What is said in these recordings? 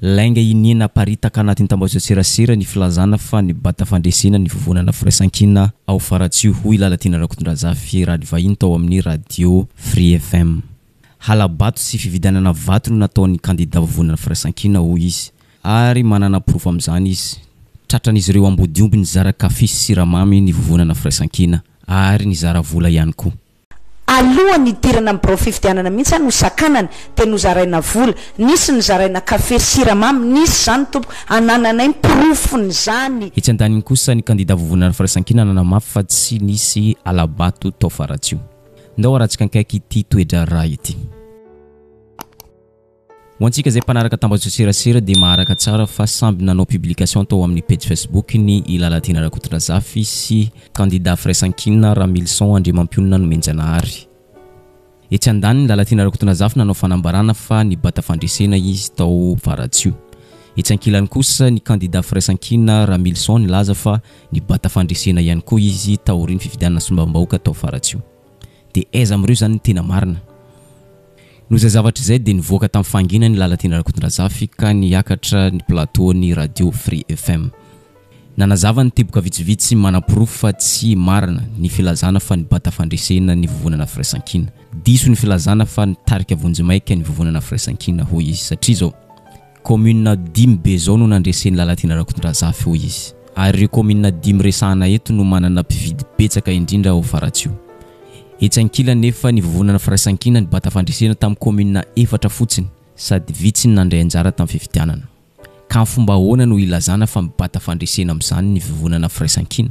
lainga inina paritaka anatin'ny tambazoserasera ny filazana fa ny bata fandresena ny vovonana firaisankina ao faratsio hoy lalatina rakotondrazafy radio vahiny tao amin'ny radio Free FM. Halabato sy fividanana vato no nataon'ny kandida vovonana firaisankina hoy izy ary manana proof amin'izany izy. Tratran'izy ireo ambodiomby ny zara kafe sy siramamy ny vovonana firaisankina ary ny zara vola ihany koa. Alohan'ny idirana amin'ny birao fifidianana mihitsy no sakanana dia nozaraina vola, nisy nizaraina kafe siramamy, nisy zany tompo anananay profony zany. Etsy andaniny kosa ny kandida vovonana firaisankina nanamafy fa tsy nisy alabato tao faratsio. Ndao aratsika ankaiky ity toedra raha ity. Ho antsika zay mpanaraka tambazoserasera dia maharaka tsara fa samby nanao publication tao amin'ny page Facebook ny Ilalatina Rakotondrazafy sy kandida firaisankina Ramilson Andriamampionina no Menjanahary. Etsy andaniny Lalatina Rakotondrazafy nanao fanambarana fa ny bata fandresena izy tao faratsio. Etsy ankilany kosa ny kandida firaisankina Ramilson nilaza fa ny bata fandresena ihany koa izy taoriny fifidianana sombambaoka tao faratsio. Dia aiza amin'ireo zany ny tena marina. Noza zavatra izay dia nivoaka tamin'ny fangina ny Lalatina Rakotondrazafy ka niakatra ny plateau ny radio Free FM. Nanazava ny teboka vitsivitsy manaprofo fa tsy marina ny filazana fa ny bata fandresena ny vovonana firaisankina. Diso ny filazana fa ny tarika vonjimaika ny vovonana firaisankina hoy izy satria zao commune 5B zao no nandresen'ny Lalatina Rakotondrazafy hoy izy. Ary ireo commune 5 resahana eto no manana mpividy betsaka indrindra ao faratsio. Etsy ankilany nefa ny vovonana firaisankina ny bata fandresena tamin'ny commune 4 fotsiny sady vitsy ny nandray anjara tamin'ny fifidianana. Ka ny fomba ahoana no ilazana fa mibata fandresena amin'izany ny vovonana firaisankina.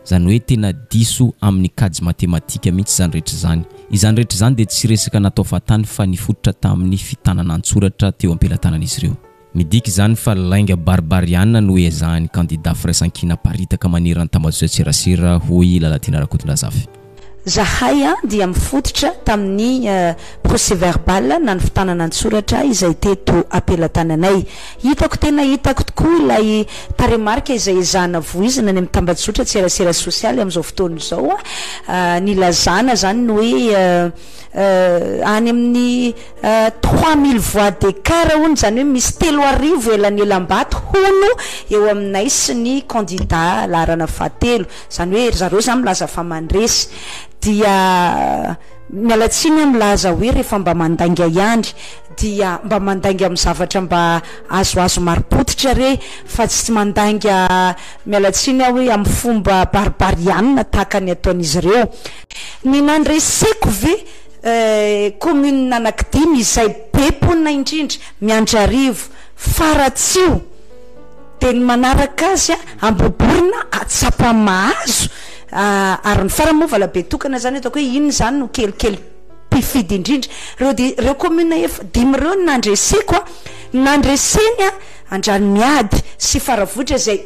Zany hoe tena diso amin'ny kajy matematika mihitsy zany rehetra zany. Izany rehetra zany dia tsy resaka natao fatany fa nifototra tamin'ny fitanana an-tsoratra teo am-pelantanan'izy ireo. Midika zany fa lainga barbariana no ezahany kandida firaisankina paritaka manerana tambazoserasera hoy Lalatina Rakotondrazafy. Zahay dia mifototra tamin'ny procès verbal na ny fitanana an-tsoratra izay teto am-pelantananay. Hitako tena hitako tokoa ilay taremarika izay ezahana voizina any amin'ny tambazotra serasera sosialy amin'izao fotoana izao. Nilazana zany no hoe any amin'ny 3000 voix d'écart hono, zany hoe misy 3,000 elan'ny elam-bato hono eo aminay sy ny candidat larana fahatelo. Zany hoe zareo zany milaza fa mandresy. Dia mialatsiny milaza hoe rehefa mba mandainga ihany dia mba mandainga amin'ny zavatra mba azoazo maripototra re fa tsy mandainga mialatsiny hoe amin'ny fomba barbariana tahaka ny ataon'izy ireo. Ny nandreseko ve commune anankidimy izay be ponina indrindra Miandrarivo, Faratsio dia ny manaraka azy Amboborina, Atsapamahazo ary ny faramovana be tokana zany ataoko hoe iny zany no kelikely mpifidy indrindra. Reo commune 5 reo nandreseko nandreseny Andranomiady sy Faravohitra zay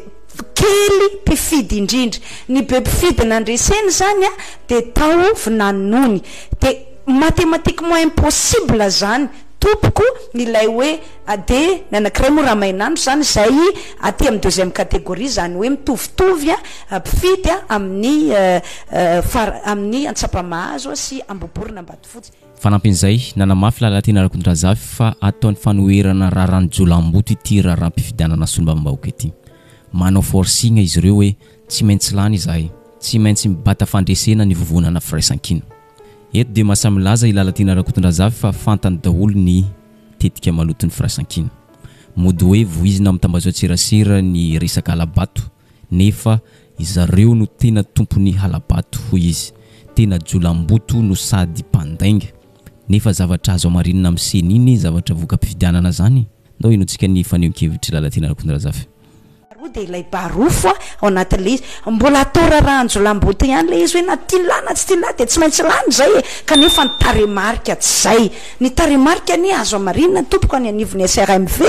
kely mpifidy indrindra. Ny be mpifidy nandreseny zany dia tao Vinanony. Dia mathématiquement impossible zany tompoko ilay hoe de nanankiray moa raha mainandro zany zay aty amin'ny deuxième catégorie zany hoe mitovitovy mpifidy amin'ny amin'ny Antsapamahazo sy Amboborina Ambatofotsy. Fanampin'izay nanamafy Lalatina Rakotondrazafy fa ataon'ny fanoherana raharan-jolamboto ity raharam-pifidianana sombambaoka ity. Manao forcing izy ireo hoe tsy maintsy lany izahay, tsy maintsy mibata fandresena ny vovonana firaisankina. Eto dia masamilaza Lalatina Rakotondrazafy fa fantany daholo ny tetika malotony firaisankina. Mody hoe voizina amin'ny tambazoserasera ny resaka halabato nefa izareo no tena tompony halabato hoy izy. Tena jolamboto no sady mpandainga nefa zavatra azo amarinina amin'ny seniny zavatra voka-pifidianana zany. Ndao inotsika ny fanehoan-kevitry Lalatina Rakotondrazafy. Dia ilay barofo ao anatin'ilay izy mbola atao raharanjo lamboty ihany ilay izy hoe na tilana tsy tilana dia tsy maintsy lany zay kanefa ny taremarika tsy zay. Ny taremarika ny azo amarinina tompoko any anivon'ny SRMV,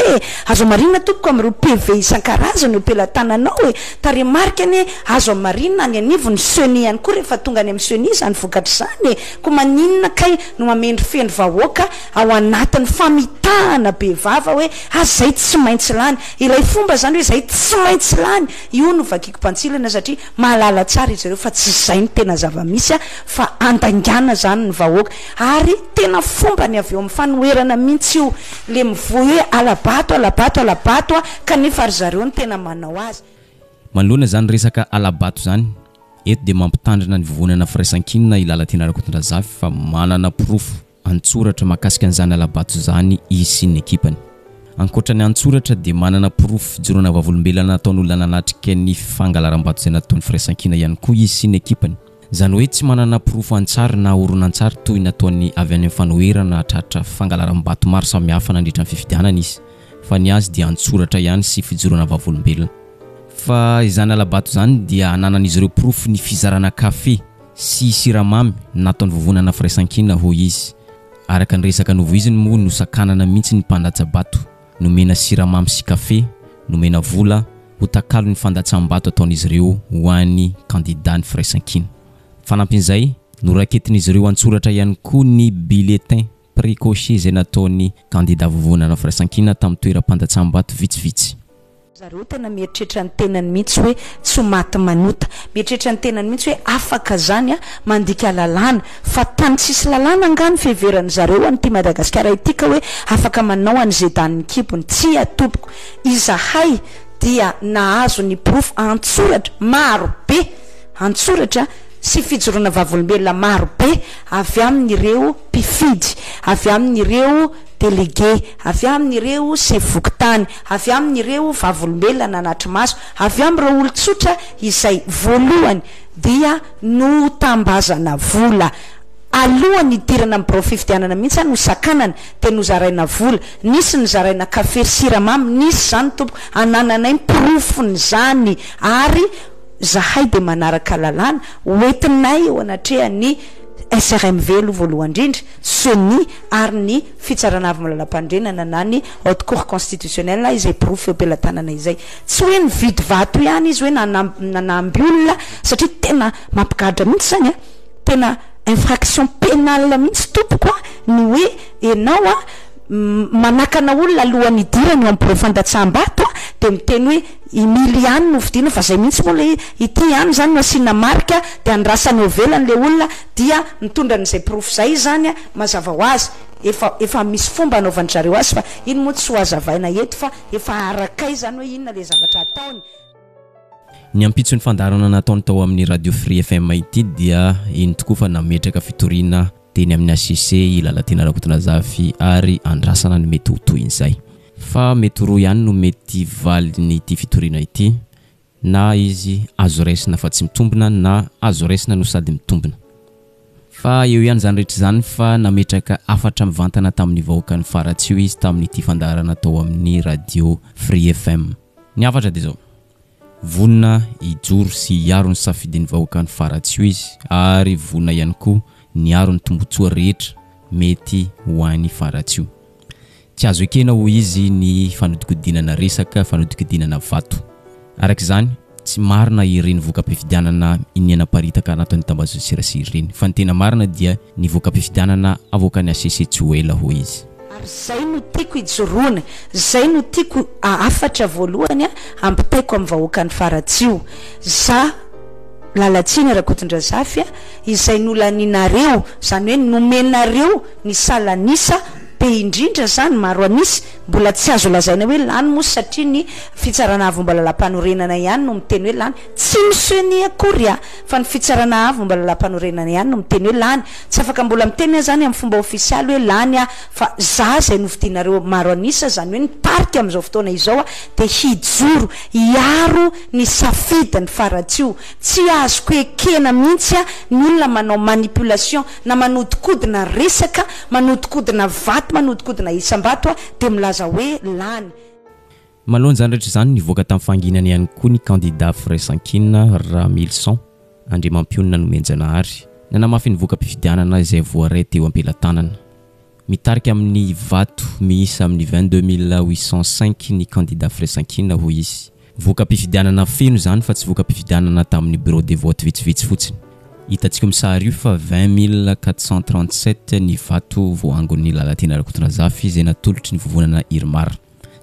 azo amarinina tompoko amin'ireo PV isan-karazany eo pelantananao hoe taremarika ny azo amarinina any anivon'ny SENI ihany koa rehefa tonga any amin'ny SENI zany vokatra zany. Ko maninona kay no mamendry feno vahoaka ao anatin'ny famitahana be vava hoe zay tsy maintsy lany. Ilay fomba zany hoe zay tsy tsy lany io no vakiko mpantsilana satria mahalala tsara izy ireo fa tsy zay ny tena zava-misy a fa andangana zany ny vahoaka ary tena fomba ny avy eo amin'ny fanoherana mihitsy io le mivoy hoe alabato a kanefa ary zareo ny tena manao azy manoloana zany resaka alabato zany eto dia mampitandrina ny vovonana firaisan-kinina ilala tena rakotondrazafy fa manana pirofo antsoratra mahakasika an'izany alabato zany izy sy ny ekipany ankoatrany antsoratra dia manana pirofo fijoroana vavolombelona nataon'olona nanatrika ny fangalaram-bato izay nataon'ny firaisan-kina ihany koa izy sy ny ekipany zany hoe tsy manana pirofo antsary na oronan-tsary toy nataony avy any amin'ny fanoherana hatratra fangalaram-bato maro samihafa nandritra ny fifidianana izy fa ny azy dia antsoratra ihany sy fijoroana vavolombelona fa izany alabato zany dia ananan'izy ireo pirofo ny fizarana kafe sy siramamy nataon'ny vovonana firaisan-kina ho izy araka ny resaka novoiziny moa nosakanana mihitsy ny mpandatsabato nomena siramamy sy kafe nomena vola ho takalo ny fandatsam-bato ataon'izy ireo ho an'ny kandida ny firaisan-kina fanampin'izay noraketin'izy ireo antsoratra ihany koa ny bulletin précoché izay nataon'ny kandida vovonana firaisan-kina tamin'ny toeram-pandatsam-bato vitsivitsy zareo tena mieritreritra ny tenany mihitsy hoe tsy maty manota mieritreritra ny tenany mihitsy hoe afaka zany a mandika lalàna fa tany tsisy lalàna angany fiheverany zareo anyty Madagasikara itika hoe afaka manao an'izay tany kipony tsy atopoko izahay dia nahazo ny pirofo antsoratra maro be antsoratra sy fijoroana vavolombelona maro be avy amin'ireo mpifidy avy amin'ireo délégué avy amin'ireo sefokotany avy amin'ireo vavolombelona nanatry maso avy amin'ireo olon-tsotra izay voalohany dia no tambazana vola alohan'ny idirana amin'ny birao fifidianana mihitsy no sakanana dia nozaraina vola nisy nozaraina kafe siramamy nisy zany tompoko anananay pirofony zany ary zahay dia manaraka lalàna hoentinay eo anatrehany SRMV aloha voalohany indrindra SONI ary ny fitsarana avy malalam-pandrenana na ny haute cour constitutionnelle izay pirofo ampelantanana izay tsy hoe nividy vato ihany izy hoe nanamby olona satria tena mampigadra mihitsy zany a tena infraction pénale mihitsy tompoko a ny hoe ianao a manakana olona alohan'ny idirany eo amin'ny birao fandatsam-bato a dia miteny hoe imily ihany no vidina fa zay mihitsy moa le ity ihany zany no asiana marika dia andrasany eo velany le olona dia mitondra n'izay pirofo zay zany a mazava ho azy efa misy fomba anaovan'ny zareo azy fa iny moa tsy ho azavaina eto fa efa arakay zany hoe inona le zavatra ataony ny ampitsony fandarana nataony tao amin'ny radio Free FM ity dia iny tokoa fa nametraka fitoriana teny amin'ny ACC ilala tena rakotondrazafy ary andrasana ny mety ho toy izay fa mety roa ihany no mety valiny ity fitoriana ity na izy azo raisina fa tsy mitombina na azo raisina no sady mitombina fa eo ihany zany rehetra zany fa nametraka afatra mivantana tamin'ny vahoaka ny faratsio izy tamin'ny ity fandarana tao amin'ny radio Free FM ny afatra dia zao vonina ijoro sy iaro ny safidin'ny vahoaka ny faratsio izy ary vonina ihany koa ny aro ny tombotsoa rehetra mety ho an'ny faratsio tsy azo ekena ho izy ny fanodikodinana resaka fanodikodinana vato araka izany tsy marina ireny voka-pifidianana iniana-paritaka anatin'ny tambazo sirasira ireny fa ny tena marina dia ny voka-pifidianana avoakany ACC tsy ho ela ho izy ary zay no tiako ijoroana zay no tiako afatra voalohany a ampitaiko amin'ny vahoaka ny faratsio za lalatsiny rakotondrazafy a izay nolaninareo zany hoe nomenareo ny salanisa be indrindra zany maro anisy mbola tsy azo lazaina hoe lany moa satria ny fitsarana avy mbola lampanorenana ihany no miteny hoe lany tsy miseny akory a fa ny fitsarana avy mbola lampanorenana ihany no miteny hoe lany tsy afaka mbola miteny zany amin'ny fomba ofisialy hoe lany a fa za zay novidinareo maro anisa zany hoe niparika amin'izao fotoana izao a dia hijoro iaro ny safidy ny faratsio tsy azoko ekena mihitsy a ny olona manao manipulation na manodikodina resaka manodikodina vato manodikodina isam-bato a dia milaza hoe lany malohany zany rehetra zany nivoaka tamin'ny fanginany ihany koa ny kandida firaisan-kina Ramilson Andriamampionina Nomenjanahary nanamafy ny voka-pifidianana izay voaray teo ampelantanana mitarika amin'ny vato miisa amin'ny 22805 ny kandida firaisan-kina ho izy voka-pifidianana feno zany fa tsy voka-pifidianana tamin'ny bureau de vote vitsivitsy fotsiny hitantsika misary io fa 20437 ny vato voangon'ny lalatena rakotondrazafy izay natolotry ny vovonana Irmar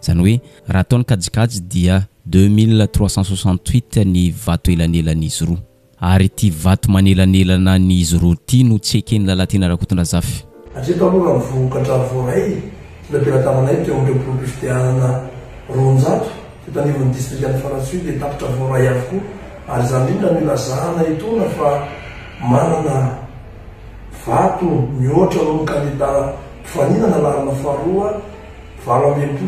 zany hoe raha ataony kajikajy dia 2368 ny vato elanelan'izy roa ary ty vato manelanelana n'izy roa ty no tsy ekeny lalatiana Rakotondrazafy. Atreto aloha mivokatra voray lebela tamanay teo amin'ireo profitianana ronjato tetanivon'ny district Faratsy dia tapitra voray avokoa ary zany indrindra no ilazahana itona fa manana vato mihoatra aloha ny kandida mpifaninana lalana faharoa 20 ny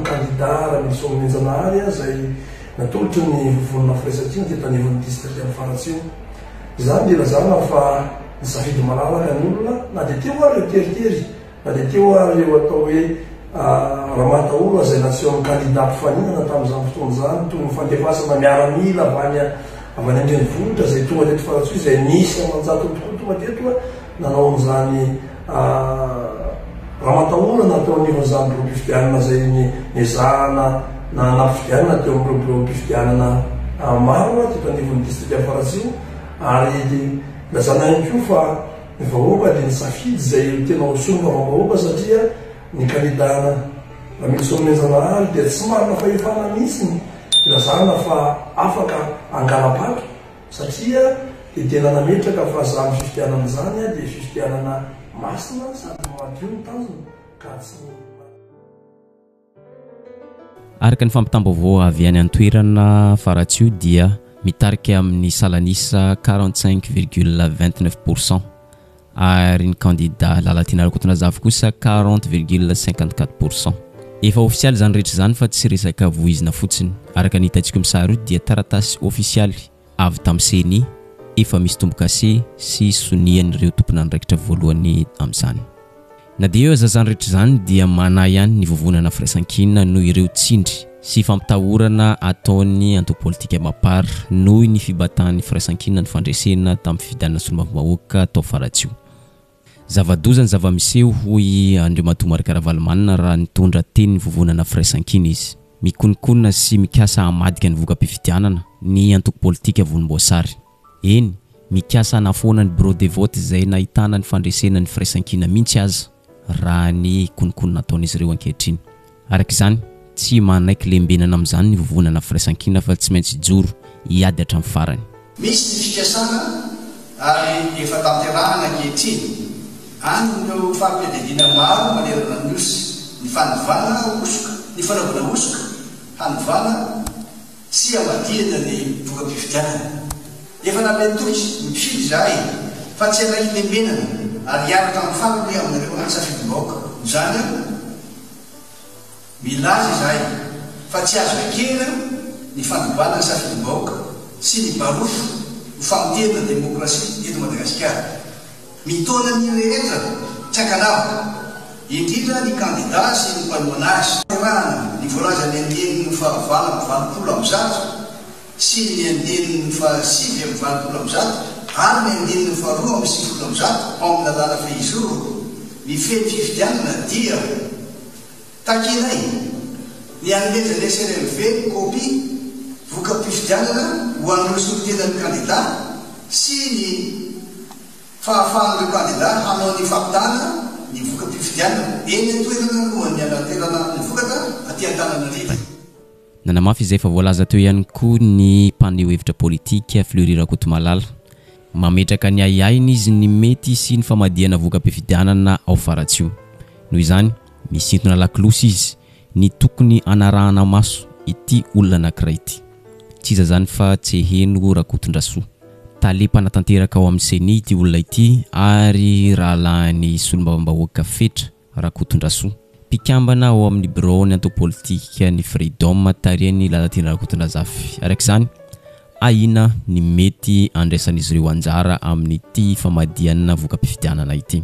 kandida Ramilson-Menjanahary zay natolotry ny vovonina firaisankina tetanivon'ny district Faratsy. Izany dia ilazahana fa nisafidy malalaka ny olona na dia teo ary teritery na dia teo ary eo atao hoe Ramataola zay natseho amin'ny kandida mpifaninana tamin'izany fotoana zany toy ny fandefasana miaramila avy any andrenivohitra zay tonga teto Faratsy zay nisy amanjato tokoa tonga teto nanao an'izany Ramataola natao anivon'izany bureau mpifidianana zay nezahana na nampifidianana teo amin'ireo bureau mpifidianana maro teto anivon'ny district Faratsy ary lazana ihany koa fa ny vahoaka dia nisafidy zay tena osonga vahoaka satria ny kandidana Ramilson-Menjanahary dia tsy marina fahefana mihitsiny ilazahana fa afaka angala-pato satria dia tena nametraka fa zany fifidianana zany dia fifidianana masina sady madio ny tanjona ka tsy araka ny fampitam-baovao avy any an-toerana Faratsy dia mitarika amin'ny salanisa 45,29% ary ny kandida lalatiana Rakotondrazafy kosa 40,54%. Efa ofisialy zany rehetra zany fa tsy resaka voizina fotsiny. Araka ny hitantsika amin'ny sary dia taratasy ofisialy avy tamin'ny CENI efa misy tombokase sy sonian'ireo tompon'andraikitra voalohany amin'izany. Na dia eo zany rehetra zany dia mana ihany ny vovonana firaisankina noho ireo tsindry sy fampitahorana ataony antopolitika mapara noho ny fibatan'ny firaisankina ny fandresena tamin'ny fifidianana solombavam-bahoaka tao Faratsy. Zava-doza ny zava-miseho hoy Andriamatoa Marikaravalmanina raha nitondra teny vovonana firaisankina izy. Mikonikona sy mikasa hamadika ny vokam-pifidianana ny antoko politika volomboasary. Eny, mikasa hanafoana ny bureau de vote izay nahitana ny fandresena ny firaisankina mihitsy aza raha ny konikona nataon'izy ireo ankehitriny. Araka izany, tsy manaiky lembenana amin'izany ny vovonana firaisankina fa tsy maintsy joro hiady hatramin'ny farany. Misy ny fikasana ary efa tanterahana ankehitriny any ireo fampiadidina maro manerana ny osy ny fanovana osoka ny fanaovana osoka hanovana sy amadihana ny vokam-pifidianana. Efa nametoky mifidy zahay fa tsy anaiky lembenana ary hiaraka amin'ny family amin'ireo ansafidim-bahoaka zany milaza izahay fa tsy azo ekena ny fanovana ny safidim-bahoaka sy ny barofo ny famotehana demokrasia eto Madagasikara. Mitona ny rehetra tsy ankanavaka indrindra ny kandida sy ny mpanoana azy rahana ny voalaza ny andinin'ny fahavalo am'zato sy ny andinin'ny fahasivy am'valopolo am'zato ary ny andinin'ny faharoa am'y sivifolo am'zato ao amin'ny lalàna fehizoro mifeny fifidianana dia takinay ny anomezana SRLV kopy vokam-pifidianana ho an'ireo solitenan'ny kandida sy ny fahafahan'ireo kandida hanao ny fampitana ny vokam-pifidianana eny atoerana alohan'ny anaterana ny vokatra aty Antananarivo. Nanamafy izay fa voalaza teo ihany koa ny mpaneho hevitra politika Fleury Rakotomalala. Mametraka ny aiainy izy ny mety sy ny famadihana vokam-pifidianana ao Faratsy. Noho izany, misintona lakilosy izy ny tokony anarahana maso ity olona anankiray ity. Tsy iza zany fa Tseheno Rakotondrasoa. Talepanatanteraka ao amin'ny CENI ity olona ity ary rahalahin'ny solombavam-bahoaka fetra Rakotondrasoa. Pikambana ao amin'ny bureau ny antopolitika ny Freedom tarihany lalatiana Rakotondrazafy. Araka izany, aina ny mety andraisan'izy ireo anjara amin'ity famadihana vokam-pifidianana ity.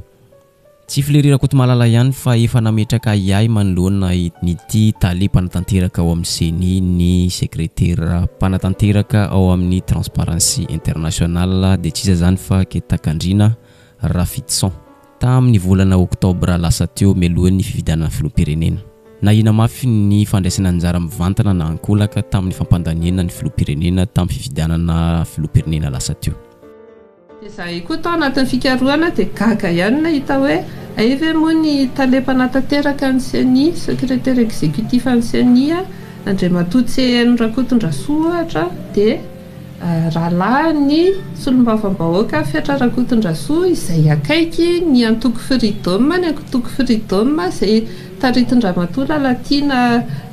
Tsy Fleury Rakotomalala ihany fa efa nametraka iay manoloana n'ity talepanatanteraka ao amin'ny CENI ny sekretera panatanteraka ao amin'ny Transparency International dia tsy iza zany fa Ketakandrina Rafitson tamin'ny volana Oktobra lasa teo mialohan'ny fifidianana filoham-pirenena. Nahina mafy ny fandraisana anjara mivantana na ankolaka tamin'ny fampandaniana ny filoham-pirenena tamin'ny fifidianana filoham-pirenena lasa teo. dia zahay koa tao anatin'ny fikarohana dia gaga ihany nahita hoe aive moa ny talepana tanteraka ny CNI secrétaire exécutif ny CNI Andriamatoa CN Rakotondrasoa ohatra dia rahalahy ny solombavam-bahoaka Fetra Rakotondrasoa izay akaiky ny antoko Freedom ny antoko Freedom izay taritin-dramatoa Lalatina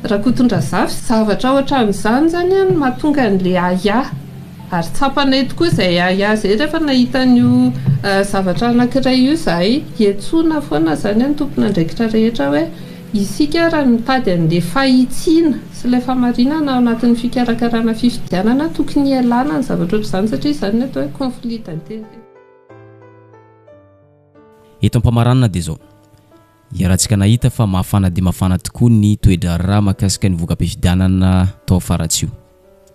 Rakotondrazafy zavatra ohatran'izany zany no mahatonga an'le aya ary tsapanay tokoa izay aya zay rehefa nahita an'io zavatra anankiray io zahay hiantsona foana zany ny tompon'andraikitra rehetra hoe isika raha mitady an'le fahitsiana sy ilay famarinana ao anatin'ny fikarakarana fifidianana tokony ialana ny zavatra ohatr'izany satria izany ny atao hoe conflit d'intérêt. Eto am-pamaranana dia zao iarahantsika nahita fa mafana dia mafana tokoa ny toedra raha mahakasika ny voka-pifidianana tao afaratsio.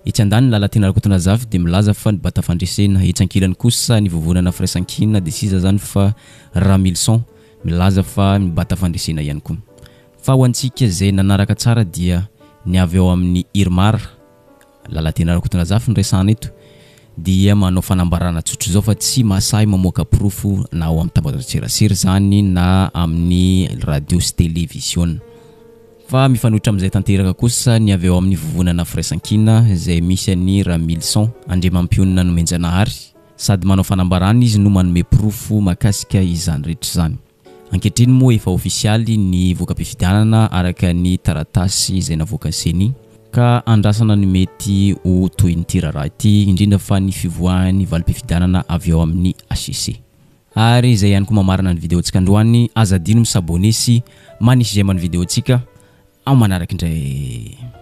Etsy andany ny Lalatina Rakotondrazafy dia milaza fa ny bata fandresena, etsy ankilany kosa ny vovonana firaisan-kina dia siza zany fa Ramilson milaza fa ny bata fandresena ihany koa. Fa ho antsika izay nanaraka tsara dia ny avy ao amin'ny Irmar Lalatina Rakotondrazafy nresana eto dia manao fanambarana tsotro zao fa tsy masahy mamoaka profo na ao amin'ny tambazoserasera zany na amin'ny radio sy télévision. Fa mifanohitra amin'izay tanteraka kosa ny avy ao amin'ny vovonana firaisan-kina izay misy any Ramilson Andriamampionina Nomenjanahary sady manao fanambarana izy no manome profo makasika izany rehetra zany. Ankehitriny moa efa ofisialy ny voka-pifidianana araka ny taratasy izay navoaka ny CNI ka andrasana ny mety ho toy ny tiraraha ity indrindra fa ny fivoahan'ny valim-pifidianana avy ao amin'ny HCC. Ary izay ihany koa mamarana ny videontsika androany, aza dino misabone sy manisy zay amin'ny videontsika ao manaraka indray.